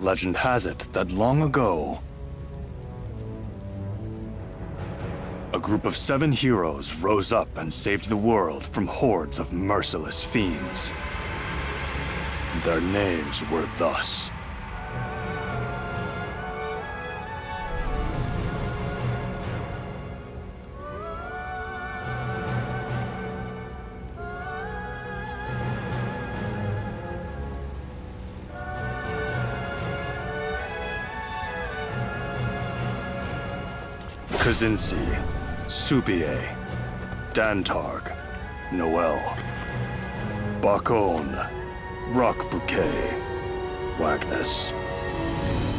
Legend has it that long ago, a group of 7 heroes rose up and saved the world from hordes of merciless fiends. Their names were thus: Kazinsi, Subie, Dantarg, Noel, Bakon, Rock Bouquet, Wagnus.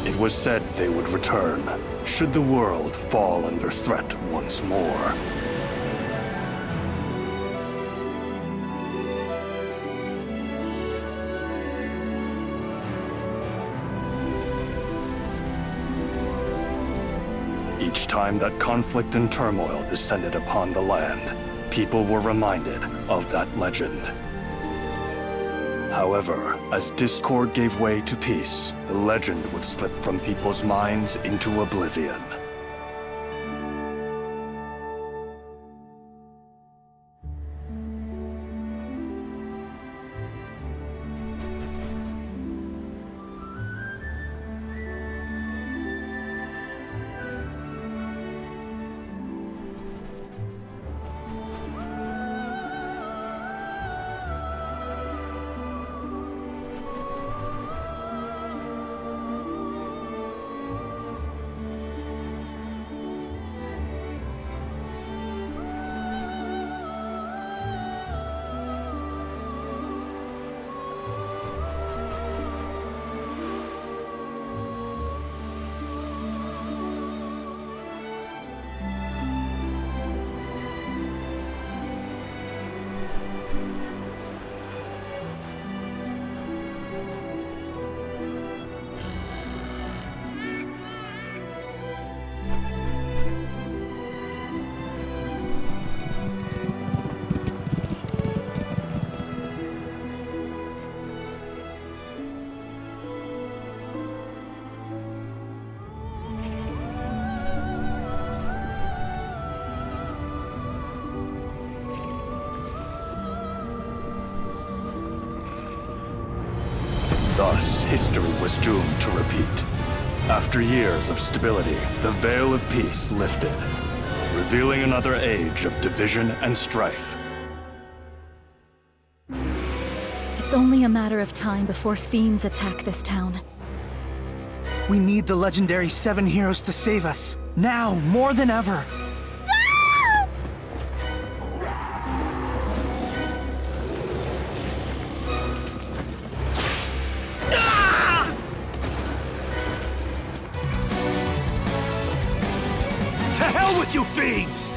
It was said they would return, should the world fall under threat once more. Each time that conflict and turmoil descended upon the land, people were reminded of that legend. However, as discord gave way to peace, the legend would slip from people's minds into oblivion. Thus, history was doomed to repeat. After years of stability, the veil of peace lifted, revealing another age of division and strife. It's only a matter of time before fiends attack this town. We need the legendary 7 heroes to save us. Now, more than ever. You fiends!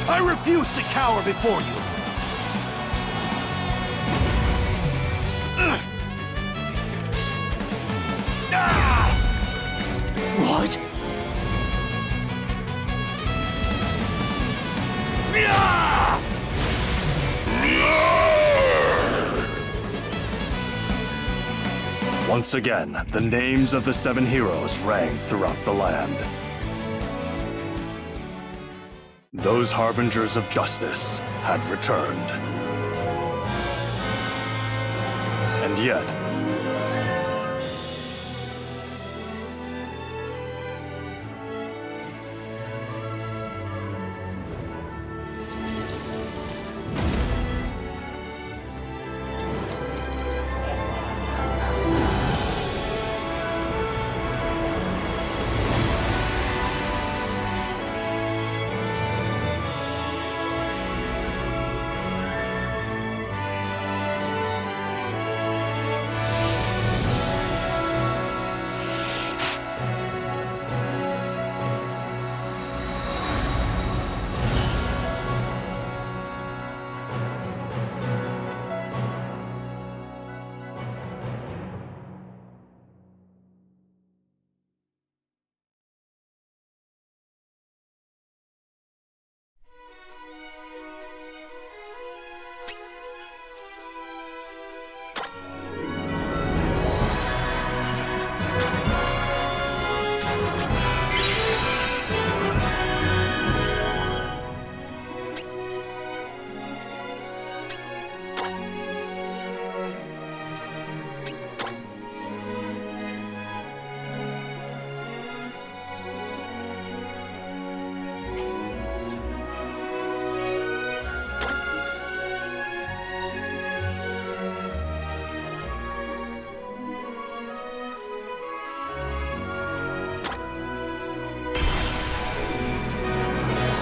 I refuse to cower before you! What? Once again, the names of the 7 heroes rang throughout the land. Those harbingers of justice had returned. And yet,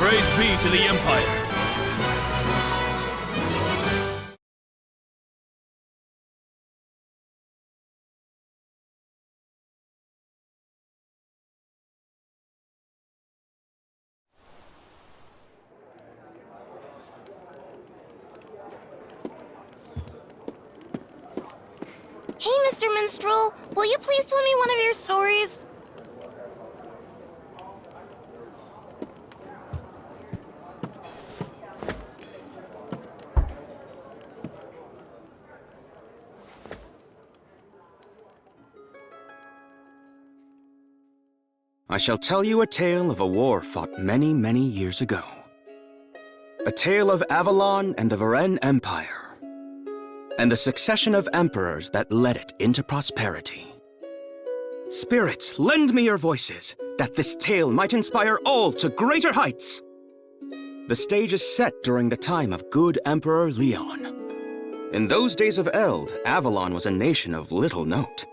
Praise be to the Empire! Hey, Mr. Minstrel, will you please tell me one of your stories? I shall tell you a tale of a war fought many, many years ago. A tale of Avalon and the Varen Empire, and the succession of emperors that led it into prosperity. Spirits, lend me your voices, that this tale might inspire all to greater heights. The stage is set during the time of good Emperor Leon. In those days of Eld, Avalon was a nation of little note.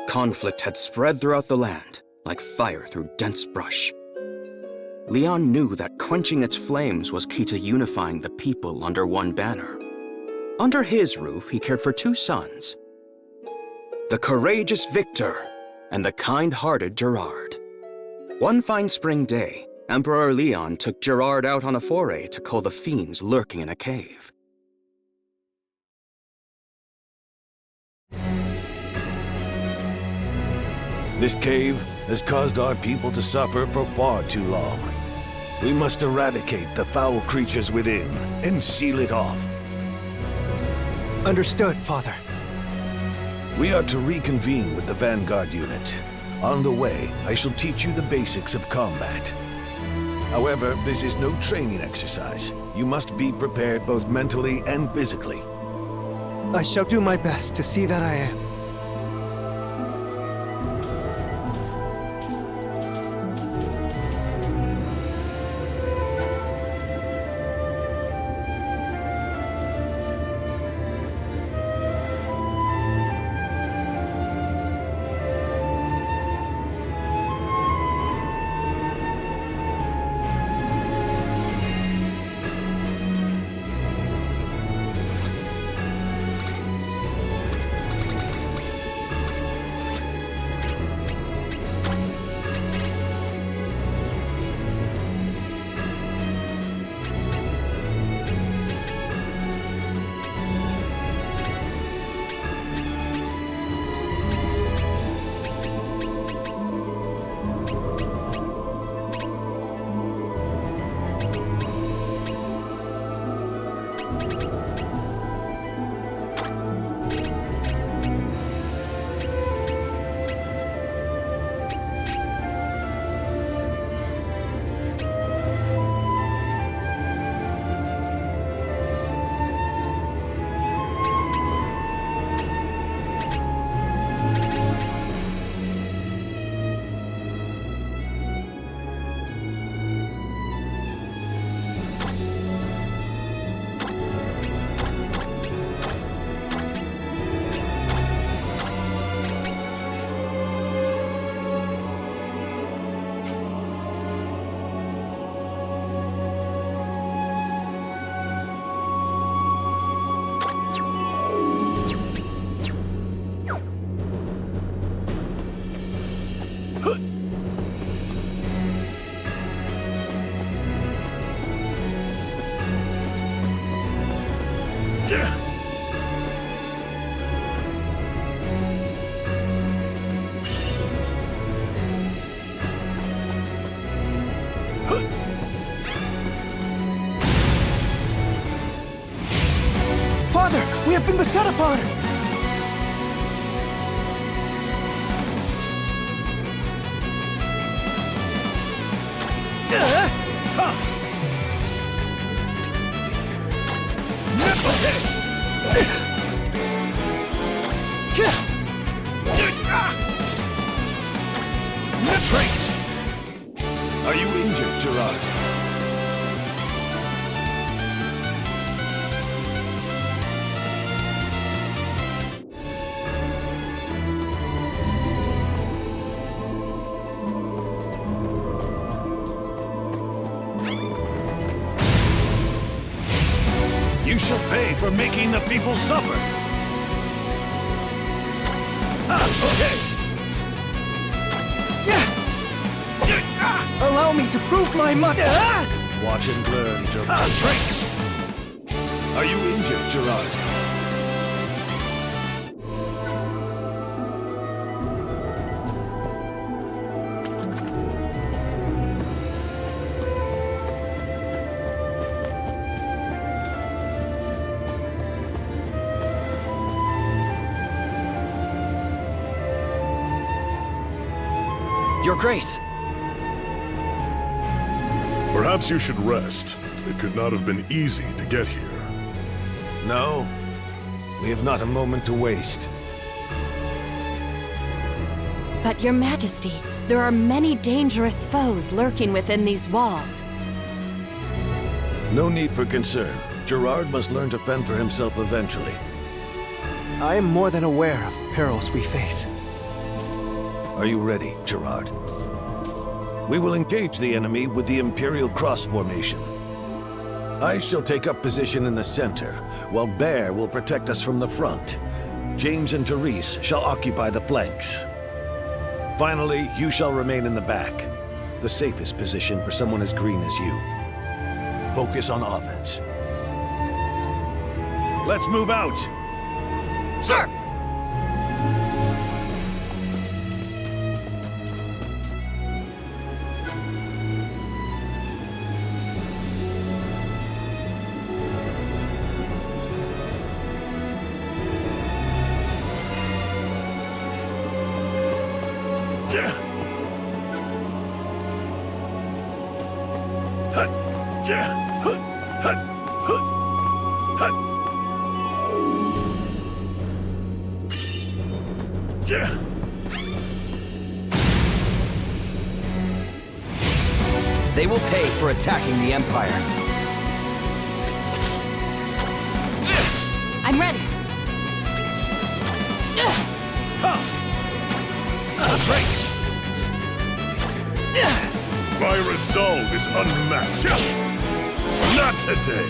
Conflict had spread throughout the land, like fire through dense brush. Leon knew that quenching its flames was key to unifying the people under one banner. Under his roof, he cared for two sons, the courageous Victor and the kind-hearted Gerard. One fine spring day, Emperor Leon took Gerard out on a foray to cull the fiends lurking in a cave. This cave has caused our people to suffer for far too long. We must eradicate the foul creatures within and seal it off. Understood, Father. We are to reconvene with the Vanguard unit. On the way, I shall teach you the basics of combat. However, this is no training exercise. You must be prepared both mentally and physically. I shall do my best to see that I am. Father, we have been beset upon! Are you injured, Gerard? You shall pay for making the people suffer. Okay. Allow me to prove my might. Watch and learn, Gerard. Drinks! Are you injured, Gerard? Your Grace! Perhaps you should rest. It could not have been easy to get here. No. We have not a moment to waste. But Your Majesty, there are many dangerous foes lurking within these walls. No need for concern. Gerard must learn to fend for himself eventually. I am more than aware of perils we face. Are you ready, Gerard? We will engage the enemy with the Imperial Cross formation. I shall take up position in the center, while Bear will protect us from the front. James and Therese shall occupy the flanks. Finally, you shall remain in the back, the safest position for someone as green as you. Focus on offense. Let's move out! Sir! They will pay for attacking the Empire. I'm ready. My resolve is unmatched. Not today.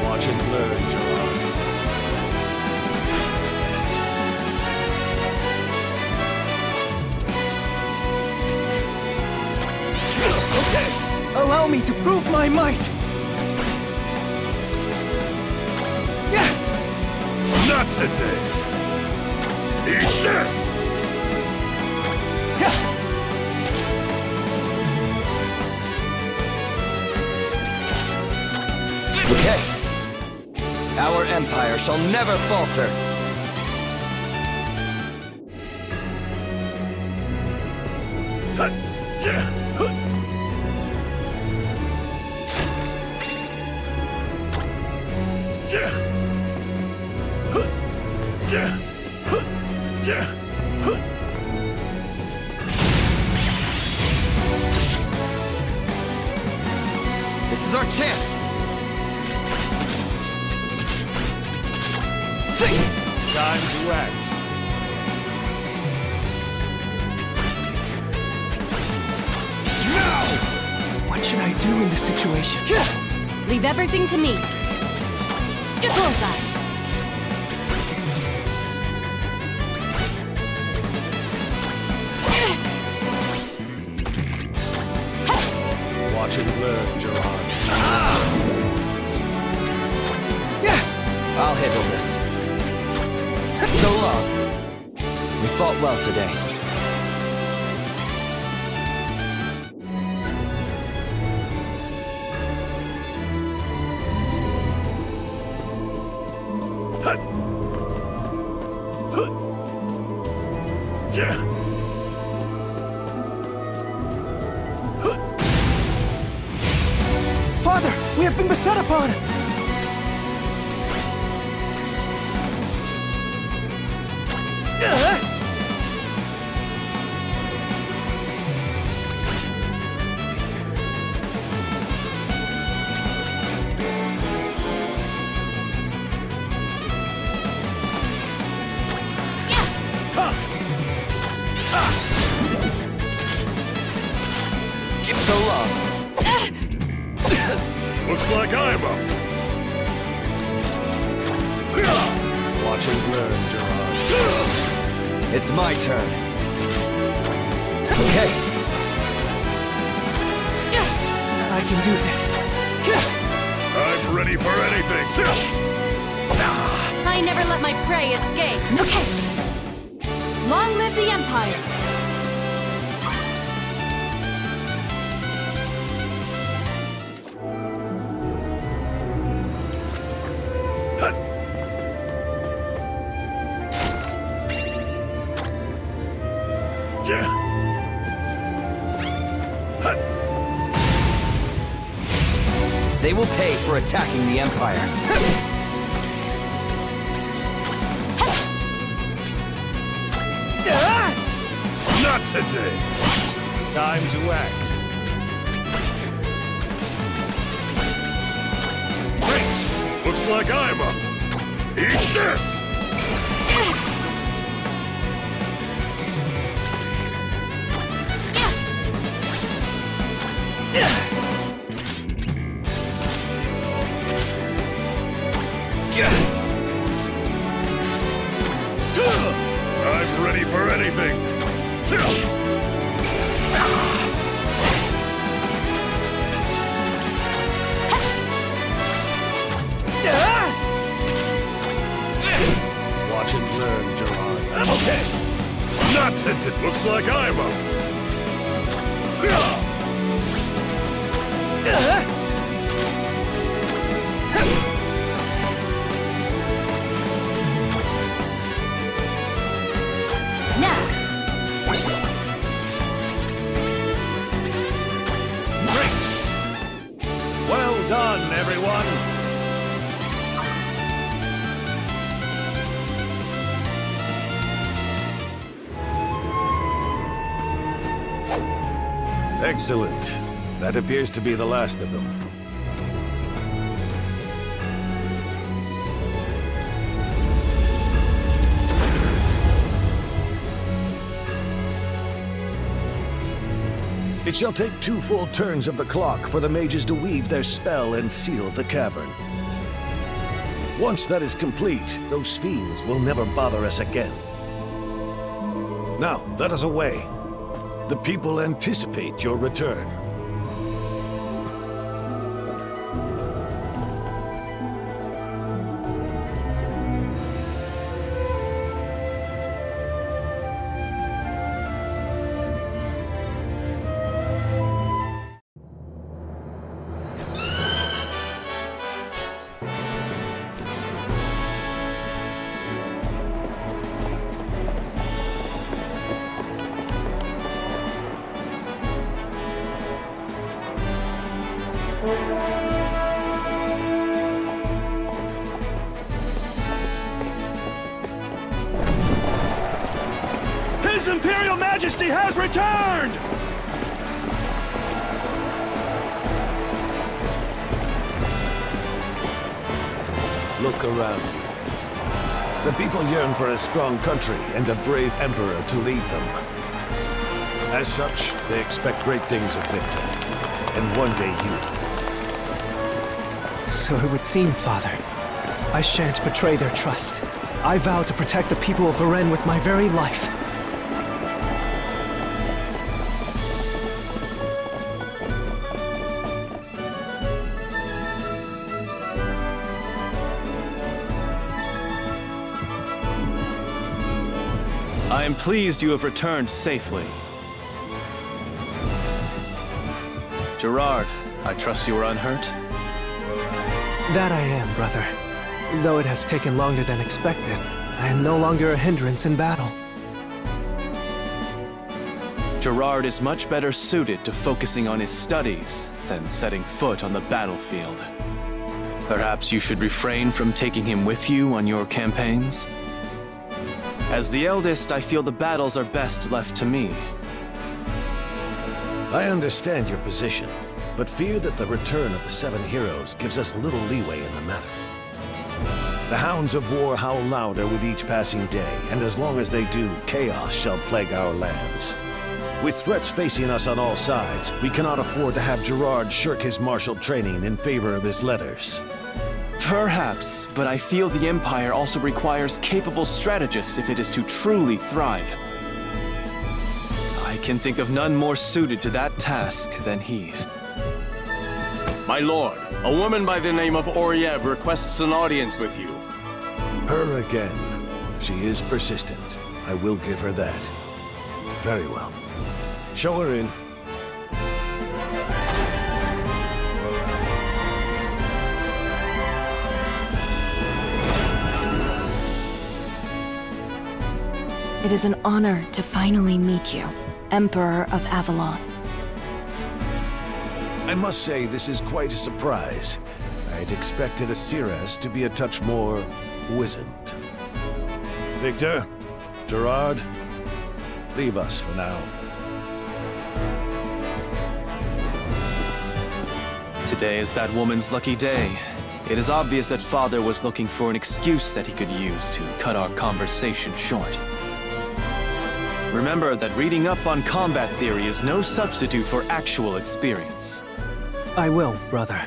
Watch and learn, Gerard. Allow me to prove my might. Not today. Eat this! Okay. Our Empire shall never falter. This is our chance. Time's wrecked. What should I do in this situation? Leave everything to me. Bullseye. Watch and learn, Gerard. I'll handle this. So long. We fought well today. Father, we have been beset upon! So long. Looks like I'm up. Watch and learn, Gerard. It's my turn. Okay. I can do this. I'm ready for anything. I never let my prey escape. Okay. Long live the Empire. They will pay for attacking the Empire. Not today. Time to act. Great. Looks like I'm up. Eat this. I'm ready for anything. Watch and learn, Gerard. Okay. Not today. Looks like I'm up. Great! Well done, everyone! Excellent. That appears to be the last of them. It shall take 2 full turns of the clock for the mages to weave their spell and seal the cavern. Once that is complete, those fiends will never bother us again. Now, let us away. The people anticipate your return. His Imperial Majesty has returned! Look around you. The people yearn for a strong country and a brave emperor to lead them. As such, they expect great things of Victor. And one day you. So it would seem, Father. I shan't betray their trust. I vow to protect the people of Varen with my very life. I am pleased you have returned safely. Gerard, I trust you are unhurt? That I am, brother. Though it has taken longer than expected, I am no longer a hindrance in battle. Gerard is much better suited to focusing on his studies than setting foot on the battlefield. Perhaps you should refrain from taking him with you on your campaigns? As the eldest, I feel the battles are best left to me. I understand your position, but fear that the return of the 7 heroes gives us little leeway in the matter. The hounds of war howl louder with each passing day, and as long as they do, chaos shall plague our lands. With threats facing us on all sides, we cannot afford to have Gerard shirk his martial training in favor of his letters. Perhaps, but I feel the Empire also requires capable strategists if it is to truly thrive. I can think of none more suited to that task than he. My lord, a woman by the name of Oriev requests an audience with you. Her again. She is persistent. I will give her that. Very well. Show her in. It is an honor to finally meet you, Emperor of Avalon. I must say, this is quite a surprise. I'd expected Asiras to be a touch more wizened. Victor, Gerard, leave us for now. Today is that woman's lucky day. It is obvious that Father was looking for an excuse that he could use to cut our conversation short. Remember that reading up on combat theory is no substitute for actual experience. I will, brother.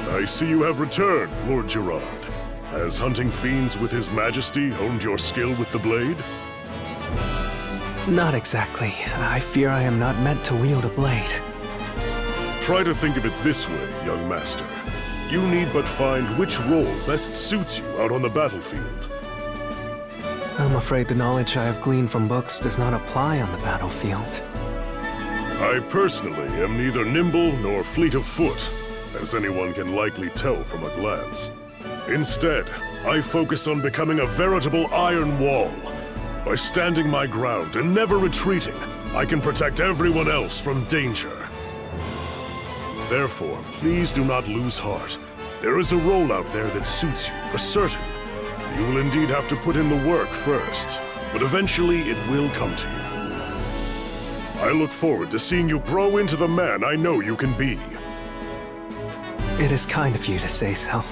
I see you have returned, Lord Gerard. Has hunting fiends with His Majesty honed your skill with the blade? Not exactly. I fear I am not meant to wield a blade. Try to think of it this way, young master. You need but find which role best suits you out on the battlefield. I'm afraid the knowledge I have gleaned from books does not apply on the battlefield. I personally am neither nimble nor fleet of foot, as anyone can likely tell from a glance. Instead, I focus on becoming a veritable iron wall. By standing my ground and never retreating, I can protect everyone else from danger. Therefore, please do not lose heart. There is a role out there that suits you, for certain. You will indeed have to put in the work first, but eventually it will come to you. I look forward to seeing you grow into the man I know you can be. It is kind of you to say so.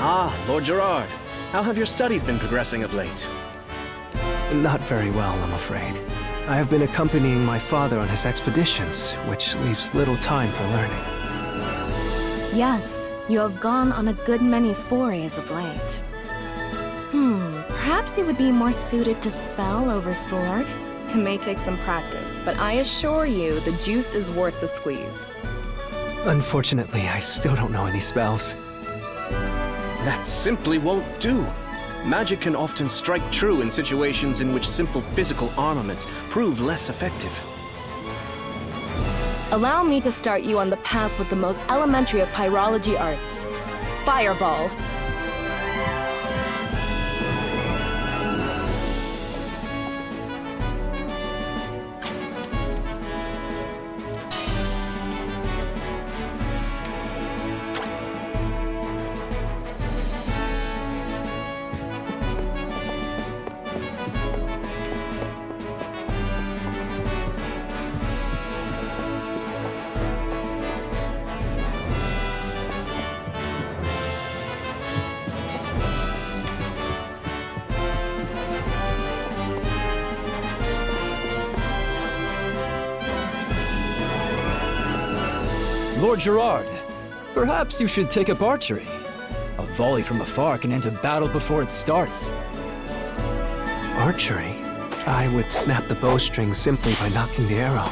Ah, Lord Gerard. How have your studies been progressing of late? Not very well, I'm afraid. I have been accompanying my father on his expeditions, which leaves little time for learning. Yes, you have gone on a good many forays of late. Perhaps you would be more suited to spell over sword? It may take some practice, but I assure you the juice is worth the squeeze. Unfortunately, I still don't know any spells. That simply won't do. Magic can often strike true in situations in which simple physical armaments prove less effective. Allow me to start you on the path with the most elementary of pyrology arts. Fireball. Lord Gerard, perhaps you should take up archery. A volley from afar can end a battle before it starts. Archery? I would snap the bowstring simply by knocking the arrow.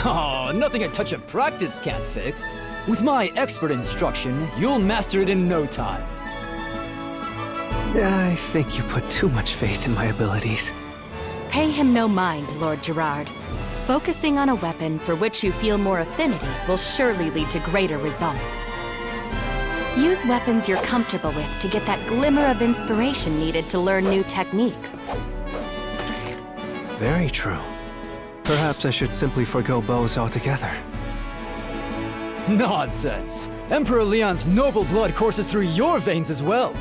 Oh, nothing a touch of practice can't fix. With my expert instruction, you'll master it in no time. I think you put too much faith in my abilities. Pay him no mind, Lord Gerard. Focusing on a weapon for which you feel more affinity will surely lead to greater results. Use weapons you're comfortable with to get that glimmer of inspiration needed to learn new techniques. Very true. Perhaps I should simply forgo bows altogether. Nonsense! Emperor Leon's noble blood courses through your veins as well.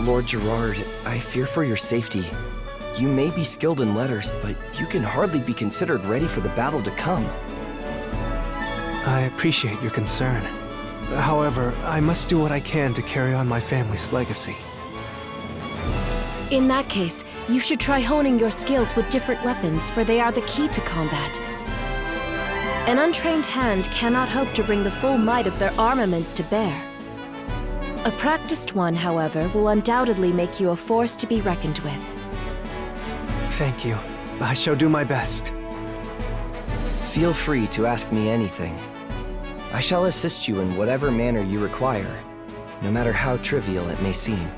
Lord Gerard, I fear for your safety. You may be skilled in letters, but you can hardly be considered ready for the battle to come. I appreciate your concern. However, I must do what I can to carry on my family's legacy. In that case, you should try honing your skills with different weapons, for they are the key to combat. An untrained hand cannot hope to bring the full might of their armaments to bear. A practiced one, however, will undoubtedly make you a force to be reckoned with. Thank you. I shall do my best. Feel free to ask me anything. I shall assist you in whatever manner you require, no matter how trivial it may seem.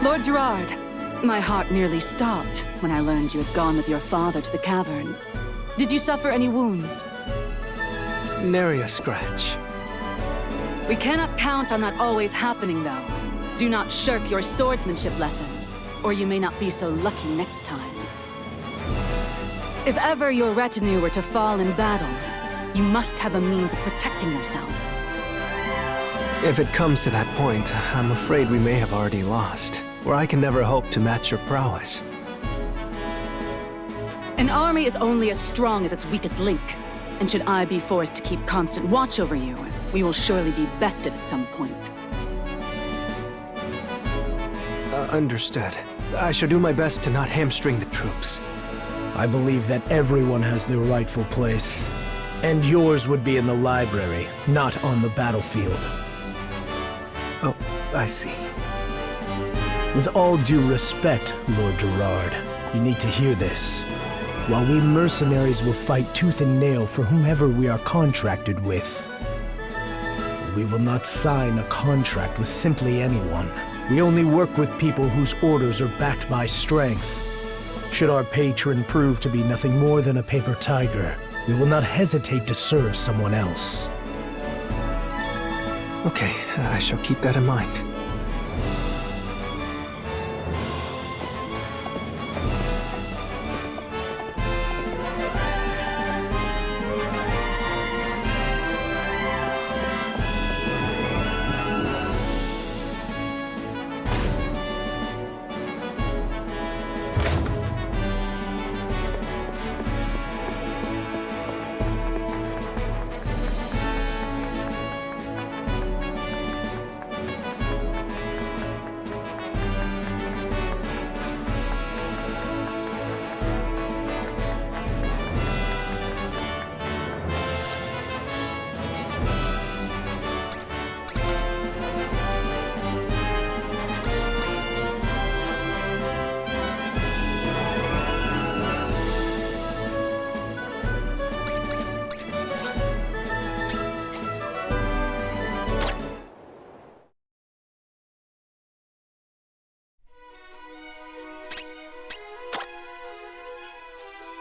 Lord Gerard, my heart nearly stopped when I learned you had gone with your father to the caverns. Did you suffer any wounds? Nary a scratch. We cannot count on that always happening, though. Do not shirk your swordsmanship lessons, or you may not be so lucky next time. If ever your retinue were to fall in battle, you must have a means of protecting yourself. If it comes to that point, I'm afraid we may have already lost, or I can never hope to match your prowess. An army is only as strong as its weakest link, and should I be forced to keep constant watch over you, we will surely be bested at some point. Understood. I shall do my best to not hamstring the troops. I believe that everyone has their rightful place, and yours would be in the library, not on the battlefield. Oh, I see. With all due respect, Lord Gerard, you need to hear this. While we mercenaries will fight tooth and nail for whomever we are contracted with, we will not sign a contract with simply anyone. We only work with people whose orders are backed by strength. Should our patron prove to be nothing more than a paper tiger, we will not hesitate to serve someone else. Okay, I shall keep that in mind.